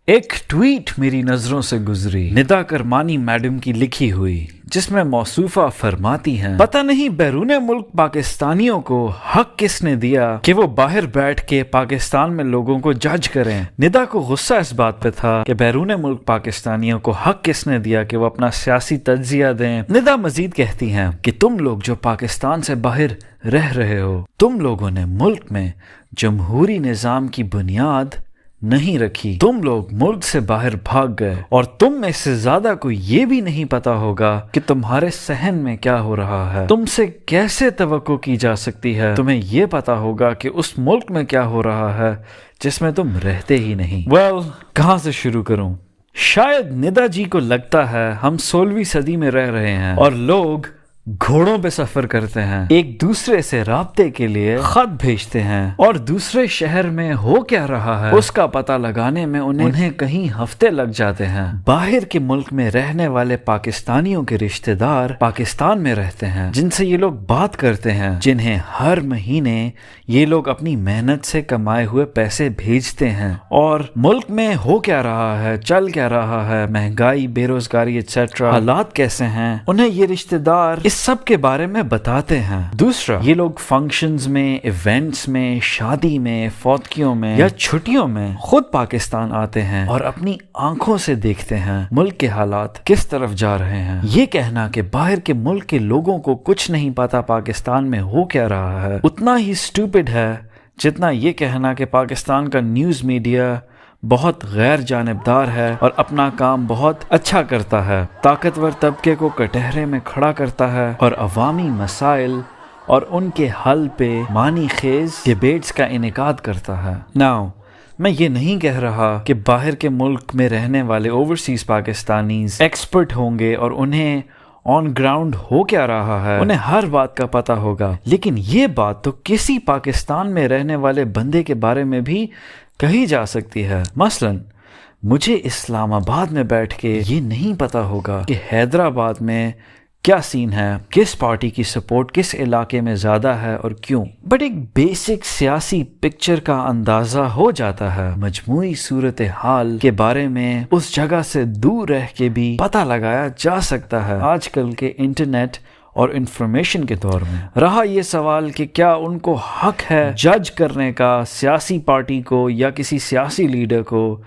एक ट्वीट मेरी नजरों से गुजरी, निदा करमानी मैडम की लिखी हुई, जिसमें मौसूफा फरमाती हैं, पता नहीं बैरूने मुल्क पाकिस्तानियों को हक किसने दिया कि वो बाहर बैठ के पाकिस्तान में लोगों को जज करें। निदा को गुस्सा इस बात पे था कि बैरूने मुल्क पाकिस्तानियों को हक किसने दिया कि वो अपना सियासी तज्जिया दें। निदा मजीद कहती हैं कि तुम लोग जो पाकिस्तान से बाहर रह रहे हो, तुम लोगों ने मुल्क में जमहूरी निजाम की बुनियाद नहीं रखी। तुम लोग मुल्क से बाहर भाग गए और तुम में से ज्यादा को ये भी नहीं पता होगा कि तुम्हारे सहन में क्या हो रहा है। तुमसे कैसे तवक्को की जा सकती है तुम्हें ये पता होगा कि उस मुल्क में क्या हो रहा है जिसमें तुम रहते ही नहीं। कहाँ से शुरू करूं? शायद निदा जी को लगता है हम 16वीं सदी में रह रहे हैं और लोग घोड़ों पे सफर करते हैं, एक दूसरे से राब्ते के लिए खत भेजते हैं और दूसरे शहर में हो क्या रहा है उसका पता लगाने में उन्हें कहीं हफ्ते लग जाते हैं। बाहर के मुल्क में रहने वाले पाकिस्तानियों के रिश्तेदार पाकिस्तान में रहते हैं, जिनसे ये लोग बात करते हैं, जिन्हें हर महीने ये लोग अपनी मेहनत से कमाए हुए पैसे भेजते हैं और मुल्क में हो क्या रहा है, चल क्या रहा है, महंगाई, बेरोजगारी एटसेट्रा, हालात कैसे हैं, उन्हें ये रिश्तेदार सब के बारे में बताते हैं। दूसरा, ये लोग फंक्शंस में, इवेंट्स में, शादी में, फौतकियों में या छुट्टियों में खुद पाकिस्तान आते हैं और अपनी आंखों से देखते हैं मुल्क के हालात किस तरफ जा रहे हैं। ये कहना कि बाहर के मुल्क के लोगों को कुछ नहीं पता पाकिस्तान में हो क्या रहा है उतना ही स्टूपिड है जितना ये कहना कि पाकिस्तान का न्यूज मीडिया बहुत गैर जानिबदार है और अपना काम बहुत अच्छा करता है, ताकतवर तबके को कटहरे में खड़ा करता है और अवामी मसाइल और उनके हल पे मानी खेज डिबेट्स का इनेकाद करता है। नाउ मैं ये नहीं कह रहा कि बाहर के मुल्क में रहने वाले ओवरसीज पाकिस्तानीज एक्सपर्ट होंगे और उन्हें ऑन ग्राउंड हो क्या रहा है उन्हें हर बात का पता होगा, लेकिन ये बात तो किसी पाकिस्तान में रहने वाले बंदे के बारे में भी कही जा सकती है। मसलन मुझे इस्लामाबाद में बैठ के ये नहीं पता होगा कि हैदराबाद में क्या सीन है, किस पार्टी की सपोर्ट किस इलाके में ज़्यादा है और क्यों, बट एक बेसिक सियासी पिक्चर का अंदाज़ा हो जाता है। मजमूई सूरत हाल के बारे में उस जगह से दूर रह के भी पता लगाया जा सकता है। आजकल के इंटरनेट और इंफॉर्मेशन के दौर में रहा ये सवाल कि क्या उनको हक है जज करने का सियासी पार्टी को या किसी सियासी लीडर को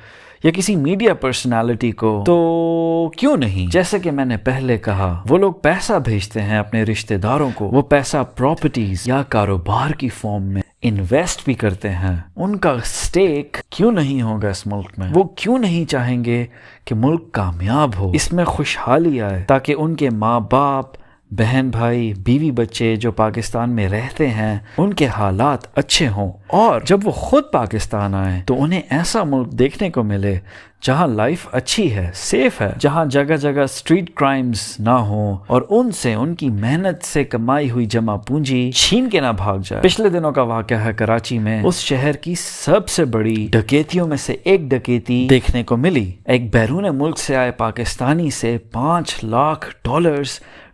या किसी मीडिया पर्सनालिटी को, तो क्यों नहीं। जैसे कि मैंने पहले कहा, वो लोग पैसा भेजते हैं अपने रिश्तेदारों को, वो पैसा प्रॉपर्टीज या कारोबार की फॉर्म में इन्वेस्ट भी करते हैं। उनका स्टेक क्यों नहीं होगा इस मुल्क में? वो क्यों नहीं चाहेंगे कि मुल्क कामयाब हो, इसमें खुशहाली आए, ताकि उनके माँ बाप, बहन भाई, बीवी बच्चे जो पाकिस्तान में रहते हैं उनके हालात अच्छे हों और जब वो खुद पाकिस्तान आए तो उन्हें ऐसा मुल्क देखने को मिले जहां लाइफ अच्छी है, सेफ है, जहां जगह जगह स्ट्रीट क्राइम्स ना हो और उनसे उनकी मेहनत से कमाई हुई जमा पूंजी छीन के ना भाग जाए। पिछले दिनों का वाकया है कराची में, उस शहर की सबसे बड़ी डकैतियों में से एक डकैती देखने को मिली। एक बैरून मुल्क से आए पाकिस्तानी से $5 लाख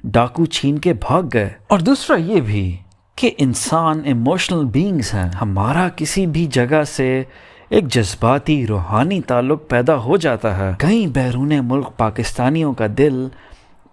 डाकू छीन के भाग गए। और दूसरा ये भी कि इंसान इमोशनल बीइंग्स हैं, हमारा किसी भी जगह से एक जज्बाती रूहानी ताल्लुक पैदा हो जाता है। कई बैरूने मुल्क पाकिस्तानियों का दिल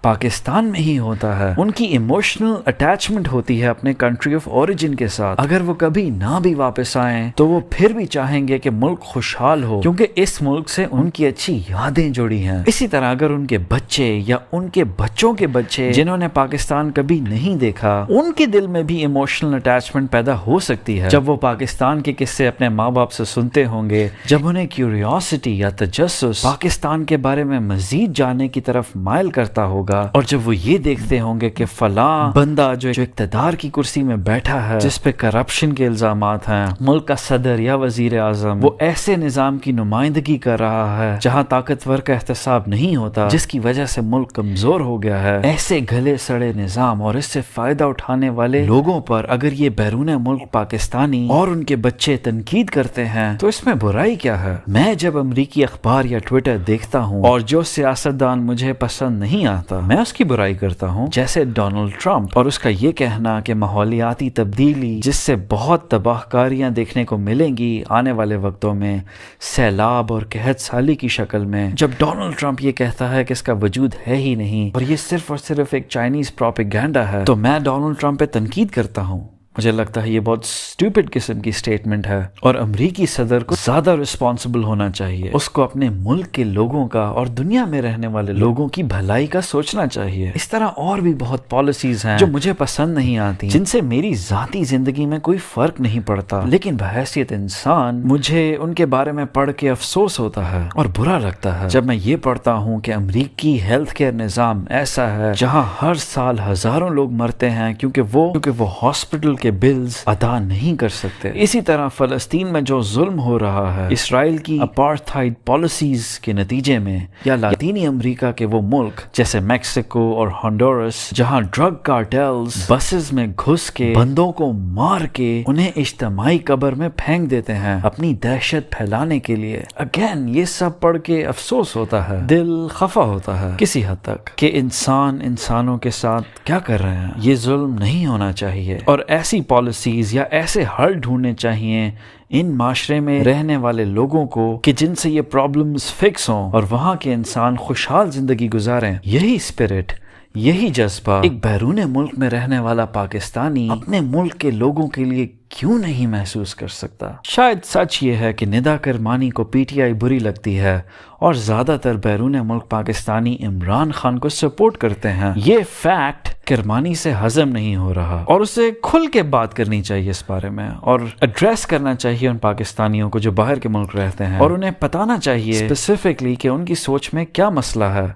पाकिस्तान में ही होता है, उनकी इमोशनल अटैचमेंट होती है अपने कंट्री ऑफ ओरिजिन के साथ। अगर वो कभी ना भी वापस आएं तो वो फिर भी चाहेंगे कि मुल्क खुशहाल हो, क्योंकि इस मुल्क से उनकी अच्छी यादें जुड़ी हैं। इसी तरह अगर उनके बच्चे या उनके बच्चों के बच्चे जिन्होंने पाकिस्तान कभी नहीं देखा, उनके दिल में भी इमोशनल अटैचमेंट पैदा हो सकती है जब वो पाकिस्तान के किस्से अपने माँ बाप से सुनते होंगे, जब उन्हें क्यूरियोसिटी या तजस्सुस पाकिस्तान के बारे में मजीद जानने की तरफ माइल करता होगा, और जब वो ये देखते होंगे कि फलां बंदा जो इक्तदार की कुर्सी में बैठा है, जिस पे करप्शन के इल्जामात हैं, मुल्क का सदर या वजीर आजम, वो ऐसे निजाम की नुमाइंदगी कर रहा है जहां ताकतवर का एहतसाब नहीं होता, जिसकी वजह से मुल्क कमजोर हो गया है। ऐसे गले सड़े निजाम और इससे फायदा उठाने वाले लोगों पर अगर ये बैरून मुल्क पाकिस्तानी और उनके बच्चे तनकीद करते हैं तो इसमें बुराई क्या है? मैं जब अमरीकी अखबार या ट्विटर देखता हूँ और जो सियासतदान मुझे पसंद नहीं आता करता, मैं उसकी बुराई करता हूँ। जैसे डोनाल्ड ट्रंप और उसका ये कहना कि माहौलियाती तब्दीली जिससे बहुत तबाहकारियां देखने को मिलेंगी आने वाले वक्तों में, सैलाब और कहत साली की शक्ल में, जब डोनाल्ड ट्रंप ये कहता है कि इसका वजूद है ही नहीं और ये सिर्फ और सिर्फ एक चाइनीज प्रोपेगेंडा है, तो मैं डोनाल्ड ट्रंप पे तनकीद करता हूँ। मुझे लगता है ये बहुत स्टूपिड किस्म की स्टेटमेंट है और अमरीकी सदर को ज्यादा रिस्पॉन्सिबल होना चाहिए। उसको अपने मुल्क के लोगों का और दुनिया में रहने वाले लोगों की भलाई का सोचना चाहिए। इस तरह और भी बहुत पॉलिसीज हैं जो मुझे पसंद नहीं आती, जिनसे मेरी जाती जिंदगी में कोई फर्क नहीं पड़ता, लेकिन बहैसियत इंसान मुझे उनके बारे में पढ़ के अफसोस होता है और बुरा लगता है जब मैं ये पढ़ता हूँ कि अमरीकी हेल्थ केयर निज़ाम ऐसा है जहाँ हर साल हजारों लोग मरते हैं क्योंकि वो हॉस्पिटल के बिल्स अदा नहीं कर सकते। इसी तरह फलस्तीन में जो जुल्म हो रहा है इसराइल की अपार्थाइड पॉलिसीज के नतीजे में, या लातीनी अमेरिका के वो मुल्क जैसे मेक्सिको और हॉन्डुरस जहां ड्रग कार्टेल्स बसेस में घुस के बंदों को मार के उन्हें इज्तिमाई कब्र में फेंक देते हैं अपनी दहशत फैलाने के लिए। अगेन ये सब पढ़ के अफसोस होता है, दिल खफा होता है किसी हद तक कि इंसान इंसानों के साथ क्या कर रहे हैं। ये जुल्म नहीं होना चाहिए और ऐसी पॉलिसीज या ऐसे हल ढूंढने चाहिए इन माशरे में रहने वाले लोगों को कि जिनसे ये प्रॉब्लम्स फिक्स हों और वहाँ के इंसान खुशहाल जिंदगी गुजारें। यही स्पिरिट, यही जज्बा एक बैरून मुल्क में रहने वाला पाकिस्तानी अपने मुल्क के लोगों के लिए क्यों नहीं महसूस कर सकता। शायद सच ये है कि निदा करमानी को पीटीआई बुरी लगती है और ज्यादातर बैरून मुल्क पाकिस्तानी इमरान खान को सपोर्ट करते हैं। ये फैक्ट करमानी से हजम नहीं हो रहा और उसे खुल के बात करनी चाहिए इस बारे में और एड्रेस करना चाहिए उन पाकिस्तानियों को जो बाहर के मुल्क रहते हैं और उन्हें बताना चाहिए स्पेसिफिकली कि उनकी सोच में क्या मसला है,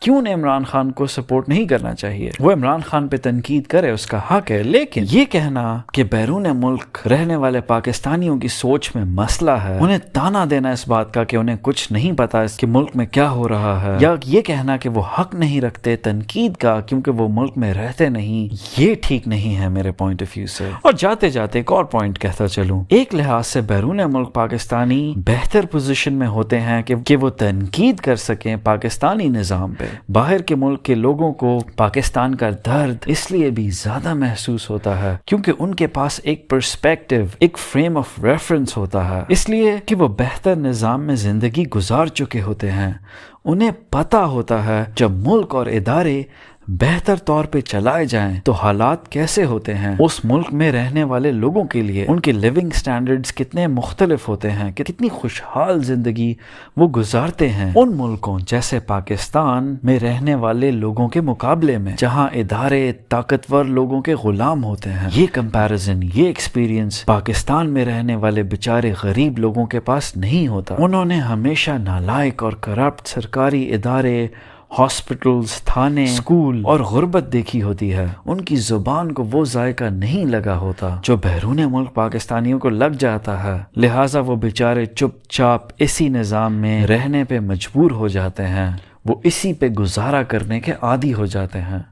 क्यों उन्हें इमरान खान को सपोर्ट नहीं करना चाहिए। वो इमरान खान पे तनकीद करे, उसका हक है, लेकिन ये कहना कि बैरून मुल्क रहने वाले पाकिस्तानियों की सोच में मसला है, उन्हें ताना देना इस बात का कि उन्हें कुछ नहीं पता इसके मुल्क में क्या हो रहा है, या ये कहना कि वो हक नहीं रखते तनकीद का क्योंकि वो मुल्क में रहते नहीं, ये ठीक नहीं है मेरे पॉइंट ऑफ व्यू से। और जाते जाते एक और पॉइंट कहता चलूं, एक लिहाज से बैरून मुल्क पाकिस्तानी बेहतर पोजीशन में होते हैं कि वो तनकीद कर सकें पाकिस्तानी निज़ाम पे। बाहर के मुल्क के लोगों को पाकिस्तान का दर्द इसलिए भी ज्यादा महसूस होता है क्योंकि उनके पास एक पर्सपेक्टिव, एक फ्रेम ऑफ रेफरेंस होता है, इसलिए कि वो बेहतर निज़ाम में जिंदगी गुजार चुके होते हैं। उन्हें पता होता है जब मुल्क और इदारे बेहतर तौर पे चलाए जाएं तो हालात कैसे होते हैं उस मुल्क में रहने वाले लोगों के लिए, उनके लिविंग स्टैंडर्ड्स कितने मुख्तलिफ होते हैं, कि कितनी खुशहाल जिंदगी वो गुजारते हैं उन मुल्कों जैसे पाकिस्तान में रहने वाले लोगों के मुकाबले में जहां इदारे ताकतवर लोगों के गुलाम होते हैं। ये कंपैरिजन, ये एक्सपीरियंस पाकिस्तान में रहने वाले बेचारे गरीब लोगों के पास नहीं होता। उन्होंने हमेशा नालायक और करप्ट सरकारी इदारे, हॉस्पिटल्स, थाने, स्कूल और गुर्बत देखी होती है। उनकी जुबान को वो जायका नहीं लगा होता जो बैरून मुल्क पाकिस्तानियों को लग जाता है, लिहाजा वो बेचारे चुपचाप इसी निज़ाम में रहने पे मजबूर हो जाते हैं, वो इसी पे गुजारा करने के आदी हो जाते हैं।